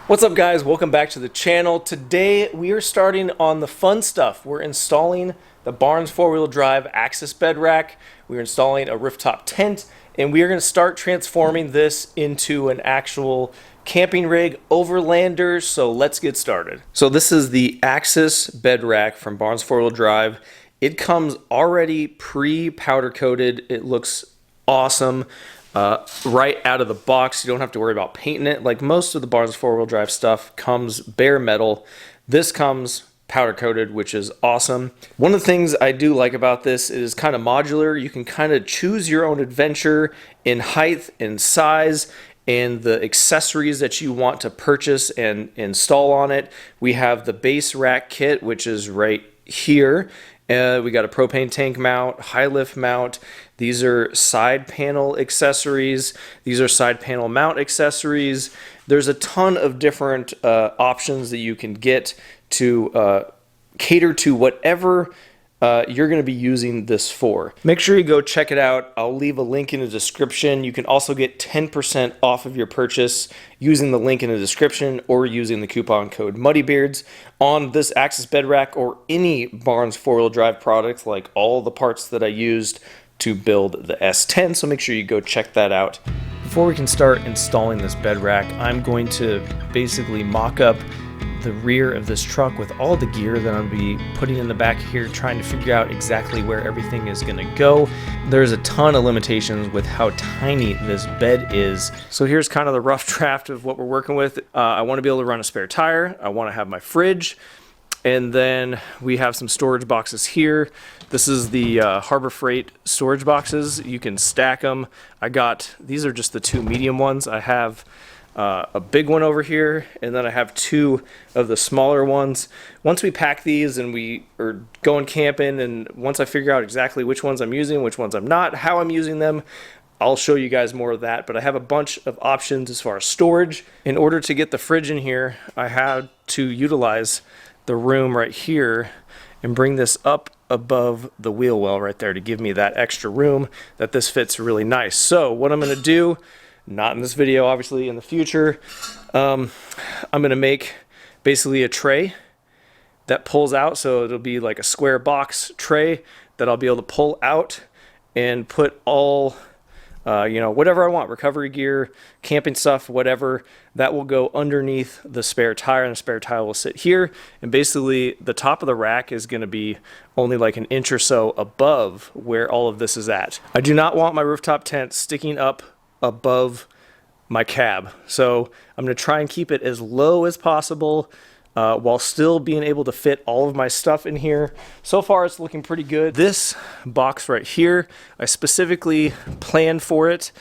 What's up, guys? Welcome back to the channel. Today we are starting on the fun stuff. We're installing the Barnes four-wheel drive access bed rack. We're installing a rooftop tent, and we are going to start transforming this into an actual camping rig Overlander. So let's get started. So this is the access bed rack from Barnes four-wheel drive. It comes already pre-powder coated. It looks awesome. Right out of the box. You don't have to worry about painting it. Like most of the Barnes four-wheel drive stuff comes bare metal. This comes powder coated, which is awesome. One of the things I do like about this is kind of modular. You can kind of choose your own adventure in height and size and the accessories that you want to purchase and install on it. We have the base rack kit, which is right here. We got a propane tank mount, high lift mount. These are side panel accessories. These are side panel mount accessories. There's a ton of different options that you can get to cater to whatever you're going to be using this for. Make sure you go check it out. I'll leave a link in the description. You can also get 10% off of your purchase using the link in the description or using the coupon code MuddyBeards on this access bed rack or any Barnes four-wheel drive products, like all the parts that I used to build the S10. So make sure you go check that out. Before we can start installing this bed rack, I'm going to basically mock up the rear of this truck with all the gear that I'll be putting in the back here, trying to figure out exactly where everything is going to go. There's a ton of limitations with how tiny this bed is. So here's kind of the rough draft of what we're working with. I want to be able to run a spare tire. I want to have my fridge. And then we have some storage boxes here. This is the Harbor Freight storage boxes. You can stack them. These are just the two medium ones. I have a big one over here, and then I have two of the smaller ones. Once we pack these and we are going camping, and once I figure out exactly which ones I'm using, which ones I'm not, how I'm using them, I'll show you guys more of that. But I have a bunch of options as far as storage. In order to get the fridge in here, I had to utilize the room right here and bring this up above the wheel well right there to give me that extra room that this fits really nice. So what I'm going to do, not in this video, obviously in the future, I'm going to make basically a tray that pulls out. So it'll be like a square box tray that I'll be able to pull out and put all whatever I want, recovery gear, camping stuff, whatever, that will go underneath the spare tire, and the spare tire will sit here. And basically the top of the rack is going to be only like an inch or so above where all of this is at. I do not want my rooftop tent sticking up above my cab. So I'm going to try and keep it as low as possible while still being able to fit all of my stuff in here. So far it's looking pretty good. This box right here, I specifically planned for it,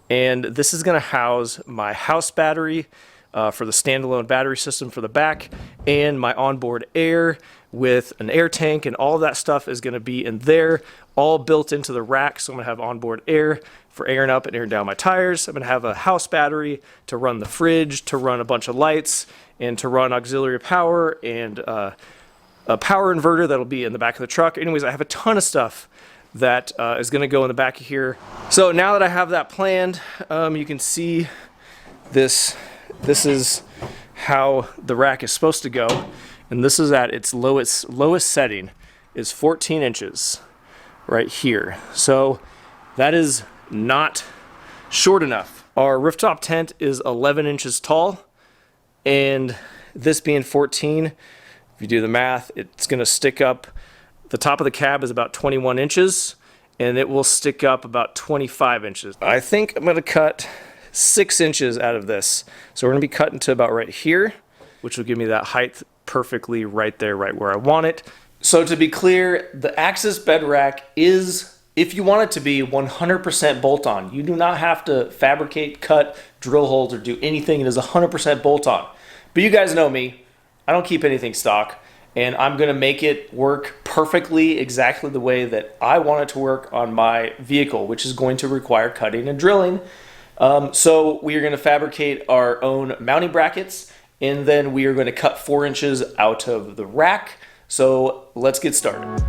and this is going to house my house battery for the standalone battery system for the back, and my onboard air with an air tank, and all of that stuff is going to be in there, all built into the rack. So I'm going to have onboard air for airing up and airing down my tires. I'm going to have a house battery to run the fridge, to run a bunch of lights, and to run auxiliary power, and a power inverter that'll be in the back of the truck. Anyways, I have a ton of stuff that is going to go in the back of here. So now that I have that planned, you can see this is how the rack is supposed to go. And this is at its lowest setting is 14 inches right here. So that is not short enough. Our rooftop tent is 11 inches tall, and this being 14, if you do the math, it's going to stick up. The top of the cab is about 21 inches, and it will stick up about 25 inches. I think I'm going to cut 6 inches out of this. So we're going to be cutting to about right here, which will give me that height perfectly right there, right where I want it. So to be clear, the access bed rack is, if you want it to be, 100% bolt-on. You do not have to fabricate, cut, drill holes, or do anything. It is 100% bolt-on. But you guys know me. I don't keep anything stock, and I'm going to make it work perfectly exactly the way that I want it to work on my vehicle, which is going to require cutting and drilling. So we are going to fabricate our own mounting brackets, and then we are going to cut 4 inches out of the rack. So let's get started.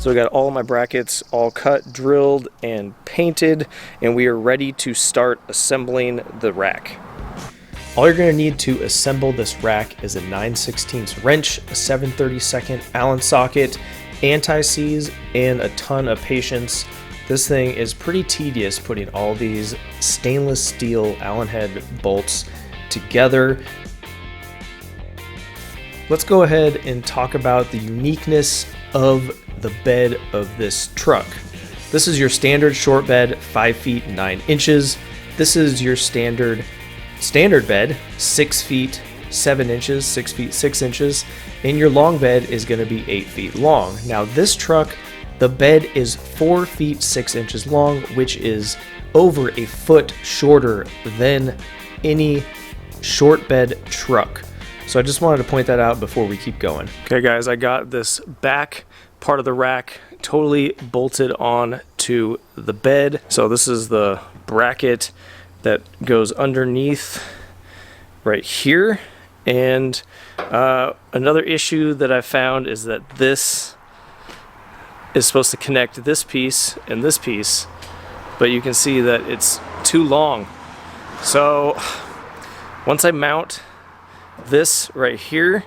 So we got all of my brackets all cut, drilled, and painted, and we are ready to start assembling the rack. All you're going to need to assemble this rack is a 9/16 wrench, a 7/32 Allen socket, anti-seize, and a ton of patience. This thing is pretty tedious putting all these stainless steel Allen head bolts together. Let's go ahead and talk about the uniqueness of the bed of this truck. This is your standard short bed, 5 feet 9 inches. This is your standard bed, 6 feet 7 inches, 6 feet 6 inches, and your long bed is going to be 8 feet long. Now this truck, the bed is 4 feet 6 inches long, which is over a foot shorter than any short bed truck. So I just wanted to point that out before we keep going. Okay guys, I got this back part of the rack totally bolted on to the bed. So this is the bracket that goes underneath right here. And another issue that I found is that this is supposed to connect this piece and this piece, but you can see that it's too long. So once I mount this right here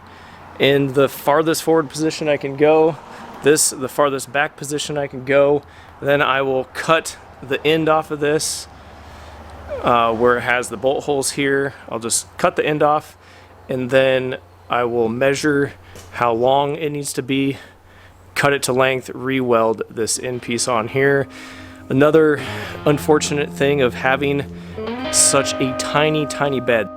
in the farthest forward position I can go, this the farthest back position I can go, then I will cut the end off of this where it has the bolt holes here. I'll just cut the end off, and then I will measure how long it needs to be, cut it to length, re-weld this end piece on here. Another unfortunate thing of having such a tiny bed.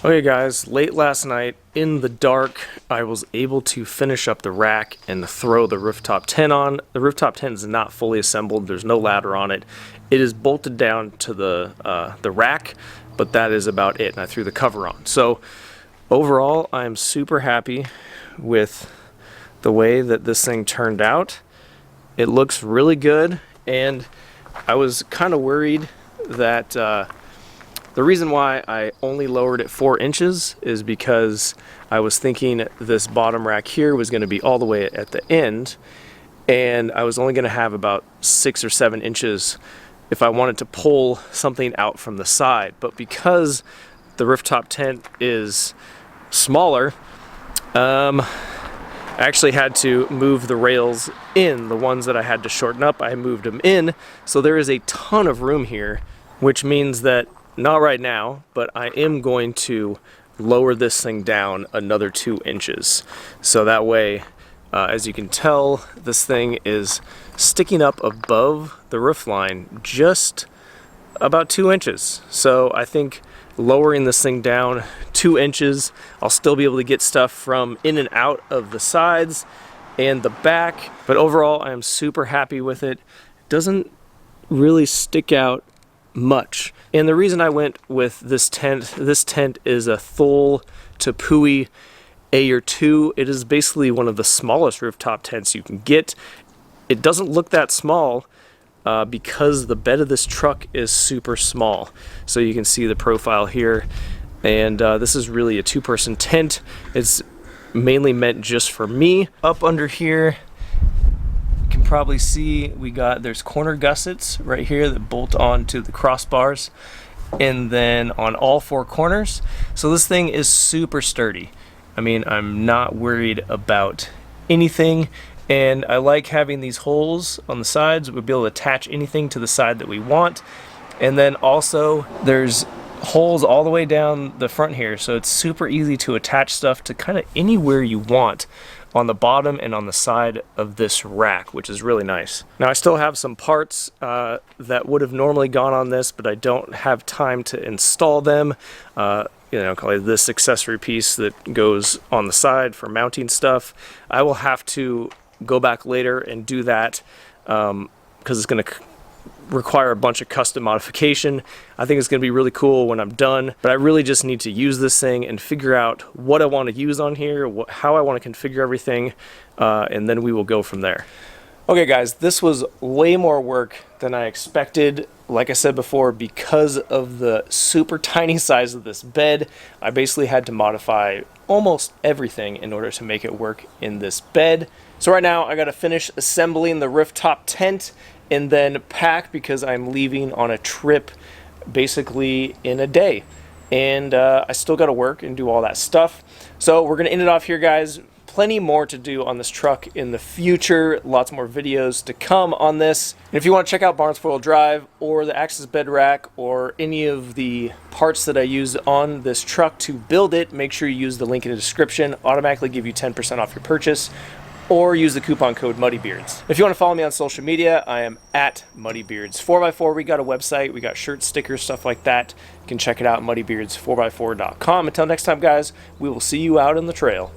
Okay guys, late last night in the dark, I was able to finish up the rack and throw the rooftop tent on. The rooftop tent is not fully assembled. There's no ladder on it. It is bolted down to the rack, but that is about it. And I threw the cover on. So overall, I am super happy with the way that this thing turned out. It looks really good, and I was kind of worried that the reason why I only lowered it 4 inches is because I was thinking this bottom rack here was going to be all the way at the end, and I was only going to have about 6 or 7 inches if I wanted to pull something out from the side. But because the rooftop tent is smaller, I actually had to move the rails in. The ones that I had to shorten up, I moved them in. So there is a ton of room here, which means that not right now, but I am going to lower this thing down another 2 inches. So that way, as you can tell, this thing is sticking up above the roof line just about 2 inches. So I think lowering this thing down 2 inches, I'll still be able to get stuff from in and out of the sides and the back. But overall, I am super happy with it. It doesn't really stick out much. And the reason I went with this tent is a Thole Tepui A2. It is basically one of the smallest rooftop tents you can get. It doesn't look that small because the bed of this truck is super small. So you can see the profile here, and this is really a 2-person tent. It's mainly meant just for me. Up under here, can probably see there's corner gussets right here that bolt onto the crossbars, and then on all 4 corners. So this thing is super sturdy. I mean, I'm not worried about anything, and I like having these holes on the sides. We'll be able to attach anything to the side that we want, and then also there's holes all the way down the front here, so it's super easy to attach stuff to kind of anywhere you want on the bottom and on the side of this rack, which is really nice. Now I still have some parts that would have normally gone on this, but I don't have time to install them. You know, like this accessory piece that goes on the side for mounting stuff. I will have to go back later and do that because it's going to require a bunch of custom modification. I think it's going to be really cool when I'm done, but I really just need to use this thing and figure out what I want to use on here, how I want to configure everything, and then we will go from there. Okay guys, this was way more work than I expected. Like I said before, because of the super tiny size of this bed, I basically had to modify almost everything in order to make it work in this bed. So right now I got to finish assembling the rooftop tent and then pack because I'm leaving on a trip basically in a day. And I still got to work and do all that stuff. So we're going to end it off here, guys. Plenty more to do on this truck in the future. Lots more videos to come on this. And if you want to check out Barnes 4-wheel drive or the Access bed rack or any of the parts that I used on this truck to build it, make sure you use the link in the description. Automatically give you 10% off your purchase, or use the coupon code MuddyBeards. If you want to follow me on social media, I am at MuddyBeards4x4. We got a website, we got shirts, stickers, stuff like that. You can check it out at muddybeards4x4.com. Until next time, guys, we will see you out on the trail.